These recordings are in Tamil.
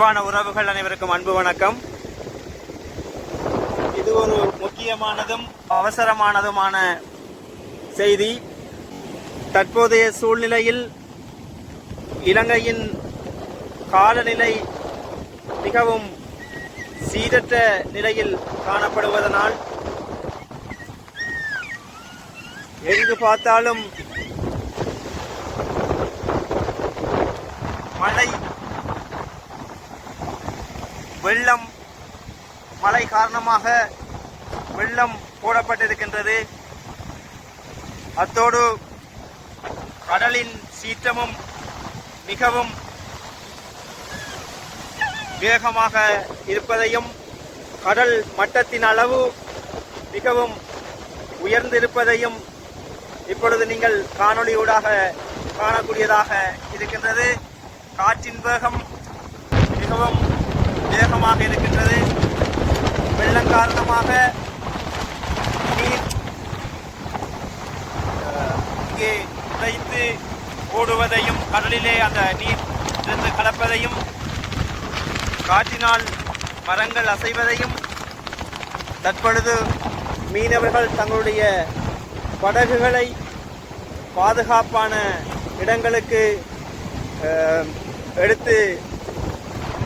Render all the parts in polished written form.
அன்பான உறவுகள் அனைவருக்கும் அன்பு வணக்கம். இது ஒரு முக்கியமானதும் அவசரமானதுமான செய்தி. தற்போதைய சூழ்நிலையில் இலங்கையின் காலநிலை மிகவும் சீரற்ற நிலையில் காணப்படுவதனால் எங்கு பார்த்தாலும் மழை, வெள்ளம், மழை காரணமாக வெள்ளம் போடப்பட்டிருக்கின்றது. அத்தோடு கடலின் சீற்றமும் மிகவும் வேகமாக இருப்பதையும், கடல் மட்டத்தின் அளவு மிகவும் உயர்ந்திருப்பதையும் இப்பொழுது நீங்கள் காணொளியூடாக காணக்கூடியதாக இருக்கின்றது. காற்றின் வேகம் மிகவும் வேகமாக இருக்கின்றது. வெள்ளம் காரணமாக நீர் இங்கே உடைத்து ஓடுவதையும், கடலிலே அந்த நீர் இருந்து கலப்பதையும், காற்றினால் மரங்கள் அசைவதையும் தற்பொழுது மீனவர்கள் தங்களுடைய படகுகளை பாதுகாப்பான இடங்களுக்கு எடுத்து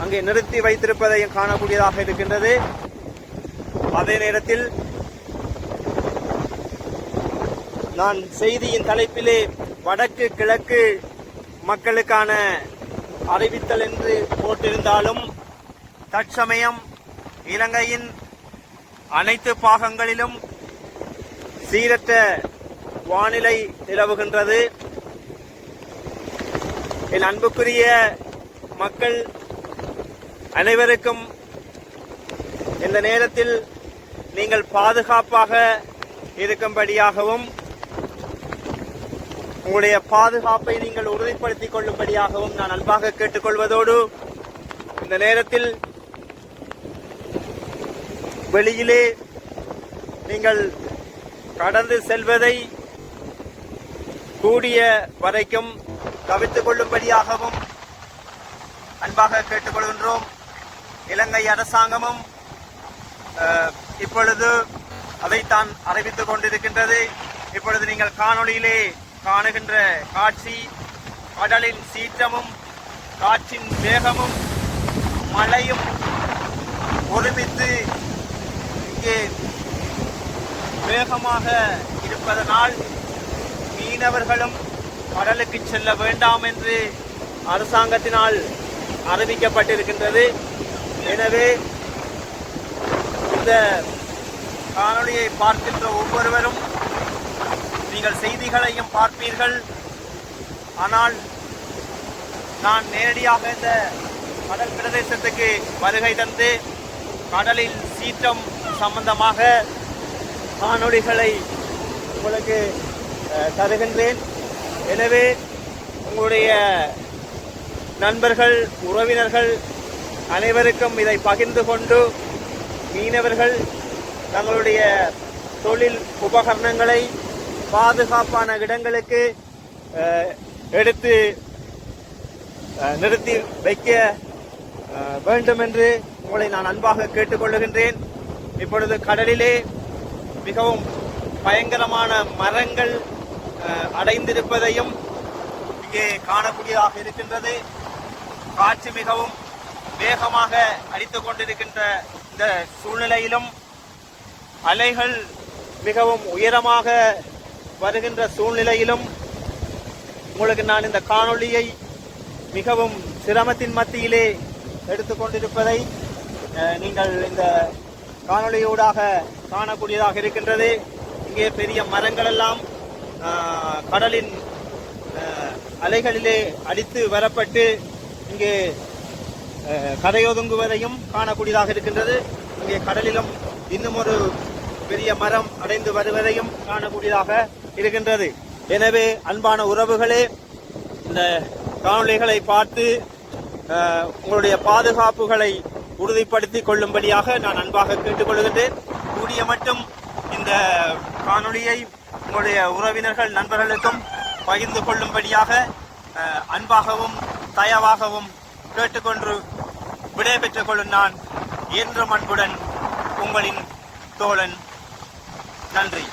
அங்கே நிறுத்தி வைத்திருப்பதையும் காணக்கூடியதாக இருக்கின்றது. அதே நேரத்தில் நான் செய்தியின் தலைப்பிலே வடக்கு கிழக்கு மக்களுக்கான அறிவித்தல் என்று போட்டிருந்தாலும் தற்சமயம் இலங்கையின் அனைத்து பாகங்களிலும் சீரற்ற வானிலை நிலவுகின்றது. என் அன்புக்குரிய மக்கள் அனைவருக்கும் இந்த நேரத்தில் நீங்கள் பாதுகாப்பாக இருக்கும்படியாகவும், உங்களுடைய பாதுகாப்பை நீங்கள் உறுதிப்படுத்திக் கொள்ளும்படியாகவும் நான் அன்பாக கேட்டுக்கொள்வதோடு, இந்த நேரத்தில் வெளியிலே நீங்கள் கடந்து செல்வதை கூடிய வரைக்கும் தவிர்த்துக் கொள்ளும்படியாகவும் அன்பாக கேட்டுக்கொள்கின்றோம். இலங்கை அரசாங்கமும் இப்பொழுது அதைத்தான் அறிவித்துக் கொண்டிருக்கின்றது. இப்பொழுது நீங்கள் காணொளியிலே காணுகின்ற காட்சி கடலின் சீற்றமும், காற்றின் வேகமும், மழையும் ஒருமித்து இங்கே வேகமாக இருப்பதனால் மீனவர்களும் கடலுக்கு செல்ல வேண்டாம் என்று அரசாங்கத்தினால் அறிவிக்கப்பட்டிருக்கின்றது. எனவே இந்த காணொளியை பார்க்கின்ற ஒவ்வொருவரும் நீங்கள் செய்திகளையும் பார்ப்பீர்கள். ஆனால் நான் நேரடியாக இந்த கடல் பிரதேசத்துக்கு வருகை தந்து கடலில் சீற்றம் சம்பந்தமாக காணொளிகளை உங்களுக்கு தருகின்றேன். எனவே உங்களுடைய நண்பர்கள், உறவினர்கள் அனைவருக்கும் இதை பகிர்ந்து கொண்டு மீனவர்கள் தங்களுடைய தொழில் உபகரணங்களை பாதுகாப்பான இடங்களுக்கு எடுத்து நிறுத்தி வைக்க வேண்டும் என்று உங்களை நான் அன்பாக கேட்டுக்கொள்ளுகின்றேன். இப்பொழுது கடலிலே மிகவும் பயங்கரமான மரங்கள் அடைந்திருப்பதையும் இங்கே காணக்கூடியதாக இருக்கின்றது. காற்று மிகவும் வேகமாக அடித்துக் கொண்டிருக்கின்ற இந்த சூழ்நிலையிலும், அலைகள் மிகவும் உயரமாக வருகின்ற சூழ்நிலையிலும் உங்களுக்கு நான் இந்த காணொளியை மிகவும் சிரமத்தின் மத்தியிலே எடுத்துக்கொண்டிருப்பதை நீங்கள் இந்த காணொளியூடாக காணக்கூடியதாக இருக்கின்றது. இங்கே பெரிய மரங்கள் எல்லாம் கடலின் அலைகளிலே அடித்து வரப்பட்டு இங்கே கரையொதுங்குவதையும் காணக்கூடியதாக இருக்கின்றது. இங்கே கடலிலும் இன்னும் ஒரு பெரிய மரம் அடைந்து வருவதையும் காணக்கூடியதாக இருக்கின்றது. எனவே அன்பான உறவுகளே, இந்த காணொளிகளை பார்த்து உங்களுடைய பாதுகாப்புகளை உறுதிப்படுத்திக் கொள்ளும்படியாக நான் அன்பாக கேட்டுக்கொள்கின்றேன். கூடிய மட்டும் இந்த காணொளியை உங்களுடைய உறவினர்கள், நண்பர்களுக்கும் பகிர்ந்து கொள்ளும்படியாக அன்பாகவும் தயவாகவும் கேட்டுக்கொண்டு விடை பெற்றுக் கொள்ளும் நான் என்றும் அன்புடன் உங்களின் தோழன். நன்றி.